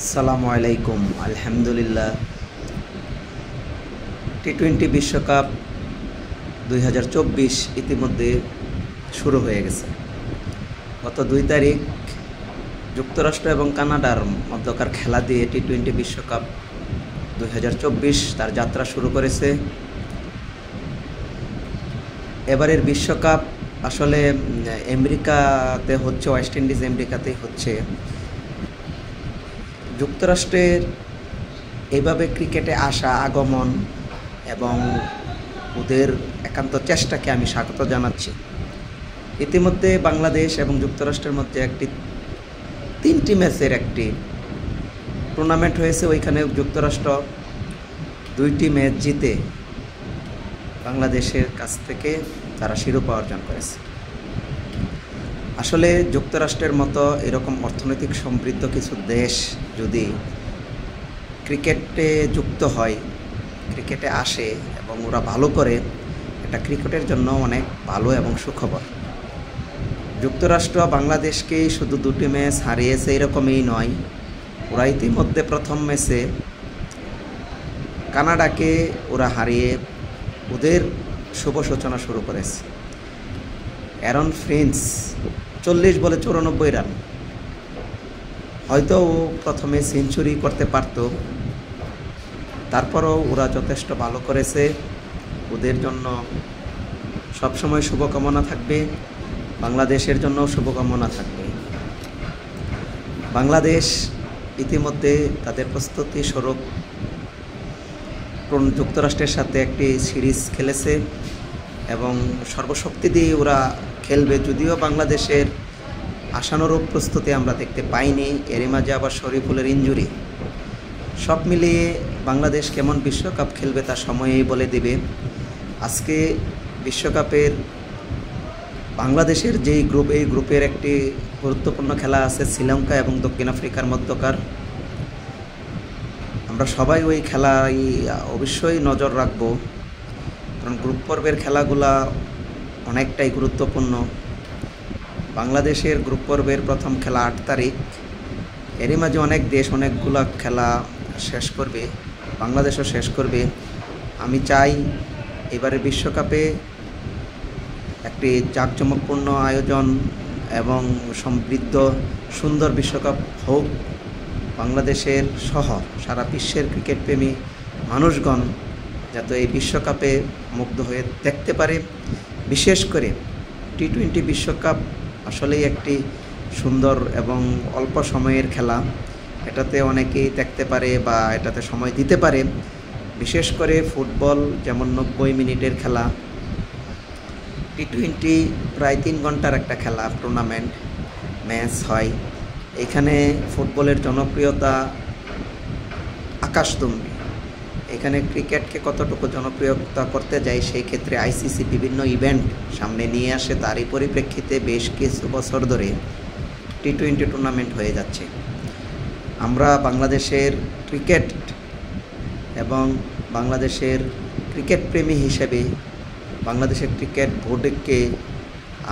আসসালামু আলাইকুম। আলহামদুলিল্লাহ, টি-20 বিশ্বকাপ 2024 ইতিমধ্যে শুরু হয়ে গেছে। গত 2 তারিখ যুক্তরাষ্ট্র এবং কানাডার মধ্যকার খেলা দিয়ে টি-20 বিশ্বকাপ 2024 তার যাত্রা শুরু করেছে। এবারের বিশ্বকাপ আসলে আমেরিকাতে হচ্ছে, ওয়েস্ট ইন্ডিজ আমেরিকাতেই হচ্ছে। যুক্তরাষ্ট্রের এইভাবে ক্রিকেটে আসা, আগমন এবং ওদের একান্ত চেষ্টাকে আমি স্বাগত জানাচ্ছি। ইতিমধ্যে বাংলাদেশ এবং যুক্তরাষ্ট্রের মধ্যে 3টি ম্যাচের একটি টুর্নামেন্ট হয়েছে। ওইখানে যুক্তরাষ্ট্র 2টি ম্যাচ জিতে বাংলাদেশের কাছ থেকে তারা শিরোপা অর্জন করেছে। আসলে যুক্তরাষ্ট্রের মতো এরকম অর্থনৈতিক সমৃদ্ধ কিছু দেশ যদি ক্রিকেটে যুক্ত হয়, ক্রিকেটে আসে এবং ওরা ভালো করে, এটা ক্রিকেটের জন্য অনেক ভালো এবং সুখবর। যুক্তরাষ্ট্র বাংলাদেশকেই শুধু 2টি ম্যাচ হারিয়েছে এরকমই নয়, ওরা ইতিমধ্যে প্রথম ম্যাচে কানাডাকে ওরা হারিয়ে ওদের শুভ সূচনা শুরু করেছে। অ্যারন ফিঞ্চ 40 বলে 94 রান, হয়তো ও প্রথমে সেঞ্চুরি করতে পারত, তারপরও ওরা যথেষ্ট ভালো করেছে। ওদের জন্য সবসময় শুভকামনা থাকবে, বাংলাদেশের জন্য শুভকামনা থাকবে। বাংলাদেশ ইতিমধ্যে তাদের প্রস্তুতি স্বরূপ যুক্তরাষ্ট্রের সাথে একটি সিরিজ খেলেছে এবং সর্বশক্তি দিয়ে ওরা খেলবে। যদিও বাংলাদেশের আশানুরূপ প্রস্তুতি আমরা দেখতে পাইনি, এরই মাঝে আবার শরীফুলের ইনজুরি। সব মিলিয়ে বাংলাদেশ কেমন বিশ্বকাপ খেলবে তা সময়েই বলে দিবে। আজকে বিশ্বকাপের বাংলাদেশের যেই গ্রুপ, এই গ্রুপের একটি গুরুত্বপূর্ণ খেলা আছে শ্রীলঙ্কা এবং দক্ষিণ আফ্রিকার মধ্যকার। আমরা সবাই ওই খেলায় অবশ্যই নজর রাখব, কারণ গ্রুপ পর্বের খেলাগুলা অনেকটাই গুরুত্বপূর্ণ। বাংলাদেশের গ্রুপ পর্বের প্রথম খেলা 8 তারিখ। এরই মাঝে অনেক দেশ অনেকগুলা খেলা শেষ করবে, বাংলাদেশও শেষ করবে। আমি চাই এবারে বিশ্বকাপে একটি জাঁকজমকপূর্ণ আয়োজন এবং সমৃদ্ধ সুন্দর বিশ্বকাপ হোক। বাংলাদেশের সহ সারা বিশ্বের ক্রিকেটপ্রেমী মানুষগণ যাতে এই বিশ্বকাপে মুগ্ধ হয়ে দেখতে পারে। বিশেষ করে টি-20 বিশ্বকাপ আসলেই একটি সুন্দর এবং অল্প সময়ের খেলা, এটাতে অনেকেই দেখতে পারে বা এটাতে সময় দিতে পারে। বিশেষ করে ফুটবল যেমন 90 মিনিটের খেলা, টি-20 প্রায় 3 ঘন্টার একটা খেলা, টুর্নামেন্ট ম্যাচ হয়। এখানে ফুটবলের জনপ্রিয়তা আকাশচুম্বী। এখানে ক্রিকেটকে কতটুকু জনপ্রিয়তা করতে যায়, সেই ক্ষেত্রে আইসিসি বিভিন্ন ইভেন্ট সামনে নিয়ে আসে। তারই পরিপ্রেক্ষিতে বেশ কিছু বছর ধরে টি-20 টুর্নামেন্ট হয়ে যাচ্ছে। আমরা বাংলাদেশের ক্রিকেট এবং বাংলাদেশের ক্রিকেট প্রেমী হিসেবে বাংলাদেশের ক্রিকেট বোর্ডকে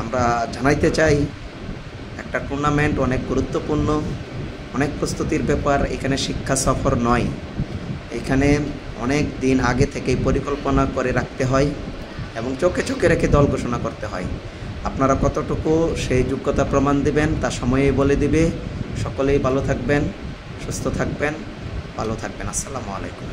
আমরা জানাইতে চাই, একটা টুর্নামেন্ট অনেক গুরুত্বপূর্ণ, অনেক প্রস্তুতির ব্যাপার। এখানে শিক্ষা সফর নয়, এখানে অনেক দিন আগে থেকেই পরিকল্পনা করে রাখতে হয় এবং চোখে চোখে রেখে দল ঘোষণা করতে হয়। আপনারা কতটুকু সেই যোগ্যতা প্রমাণ দিবেন তা সময়েই বলে দিবে। সকলেই ভালো থাকবেন, সুস্থ থাকবেন, ভালো থাকবেন। আসসালামু আলাইকুম।